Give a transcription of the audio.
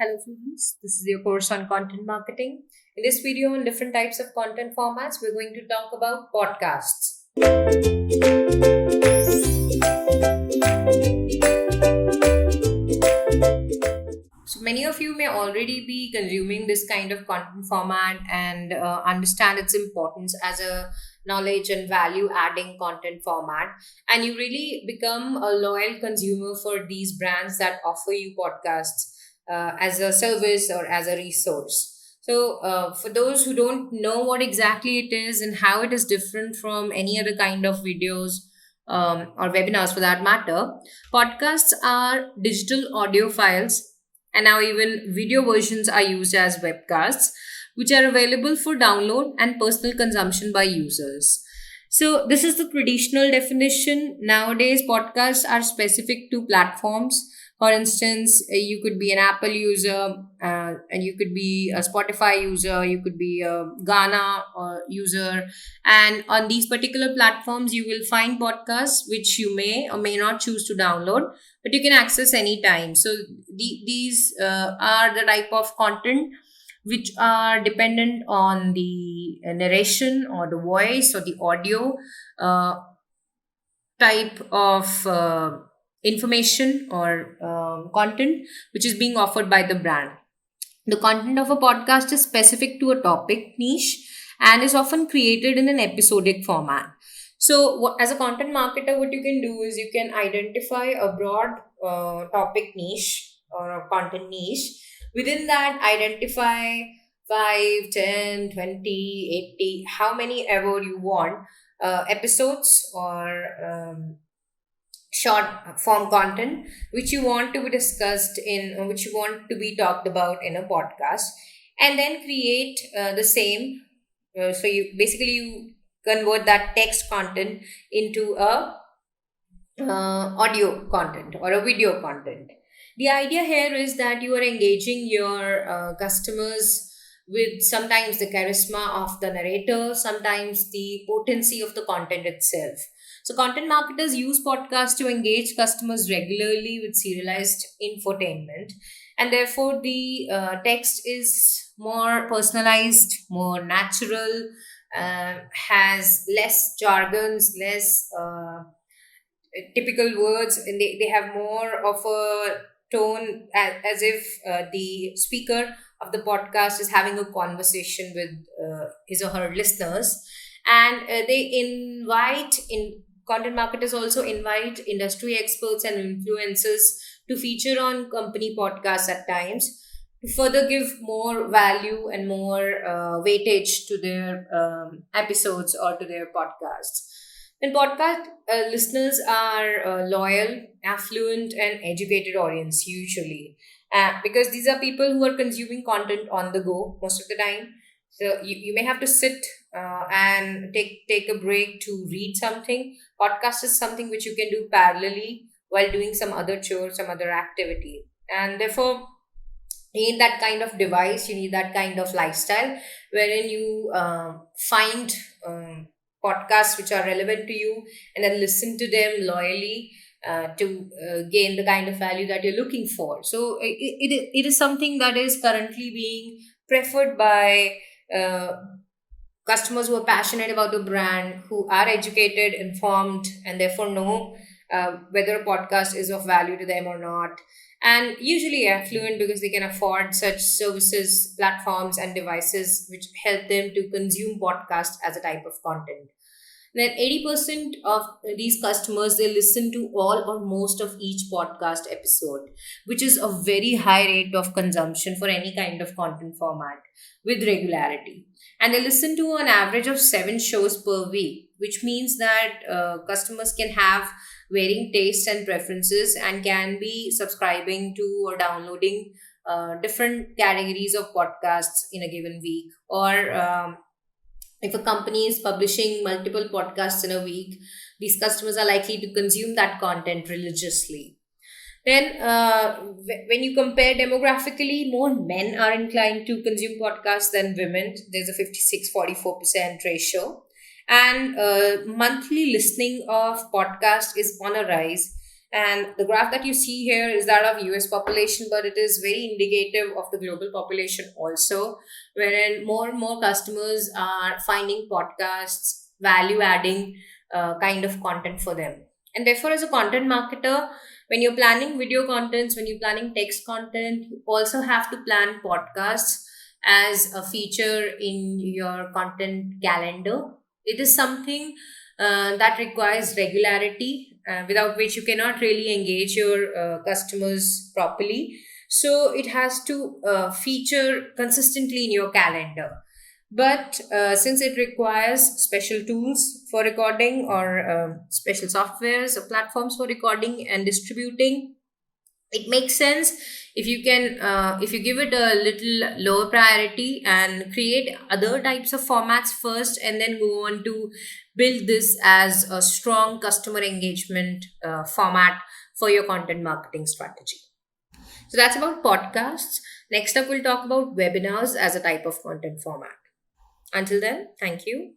Hello students, this is your course on content marketing. In this video on different types of content formats, we're going to talk about podcasts. So many of you may already be consuming this kind of content format and understand its importance as a knowledge and value adding content format, and you really become a loyal consumer for these brands that offer you podcasts as a service or as a resource. So, for those who don't know what exactly it is and how it is different from any other kind of videos or webinars for that matter, podcasts are digital audio files, and now even video versions are used as webcasts, which are available for download and personal consumption by users. So, this is the traditional definition. Nowadays, podcasts are specific to platforms. For instance, you could be an Apple user, and you could be a Spotify user, you could be a Ghana user, and on these particular platforms, you will find podcasts which you may or may not choose to download, but you can access anytime. So these are the type of content which are dependent on the narration or the voice or the audio uh, type of information or content which is being offered by the brand. The content of a podcast is specific to a topic niche and is often created in an episodic format. So, as a content marketer, what you can do is you can identify a broad topic niche or a content niche. Within that, identify 5, 10, 20, 80, how many ever you want episodes or short form content which you want to be discussed in, which you want to be talked about in a podcast, and then create the same. So you basically you convert that text content into a audio content or a video content. The idea here is that you are engaging your customers with sometimes the charisma of the narrator, sometimes the potency of the content itself. So, content marketers use podcasts to engage customers regularly with serialized infotainment, and therefore the text is more personalized, more natural, has less jargons, less typical words, and they have more of a tone as if the speaker of the podcast is having a conversation with his or her listeners, and they invite in content marketers also invite industry experts and influencers to feature on company podcasts at times to further give more value and more weightage to their episodes or to their podcasts. And podcast listeners are loyal, affluent, and educated audience usually, because these are people who are consuming content on the go most of the time. So you may have to sit and take a break to read something. Podcast is something which you can do parallelly while doing some other chore, some other activity, and therefore you need that kind of device. You need that kind of lifestyle wherein you find podcasts which are relevant to you and then listen to them loyally to gain the kind of value that you're looking for. So it is something that is currently being preferred by uh, customers who are passionate about the brand, who are educated, informed, and therefore know whether a podcast is of value to them or not. And usually affluent because they can afford such services, platforms, and devices which help them to consume podcast as a type of content. Then 80% of these customers they listen to all or most of each podcast episode, which is a very high rate of consumption for any kind of content format with regularity. And they listen to an average of 7 shows per week, which means that customers can have varying tastes and preferences and can be subscribing to or downloading different categories of podcasts in a given week, or if a company is publishing multiple podcasts in a week, these customers are likely to consume that content religiously. Then, when you compare demographically, more men are inclined to consume podcasts than women. There's a 56-44% ratio. And monthly listening of podcast is on a rise. And the graph that you see here is that of US population, but it is very indicative of the global population also, wherein more and more customers are finding podcasts value adding kind of content for them. And therefore, as a content marketer, when you're planning video contents, when you're planning text content, you also have to plan podcasts as a feature in your content calendar. It is something that requires regularity, without which you cannot really engage your customers properly. So it has to feature consistently in your calendar. But since it requires special tools for recording, or special softwares or platforms for recording and distributing, it makes sense if you give it a little lower priority and create other types of formats first, and then go on to build this as a strong customer engagement format for your content marketing strategy. So that's about podcasts. Next up, we'll talk about webinars as a type of content format. Until then, thank you.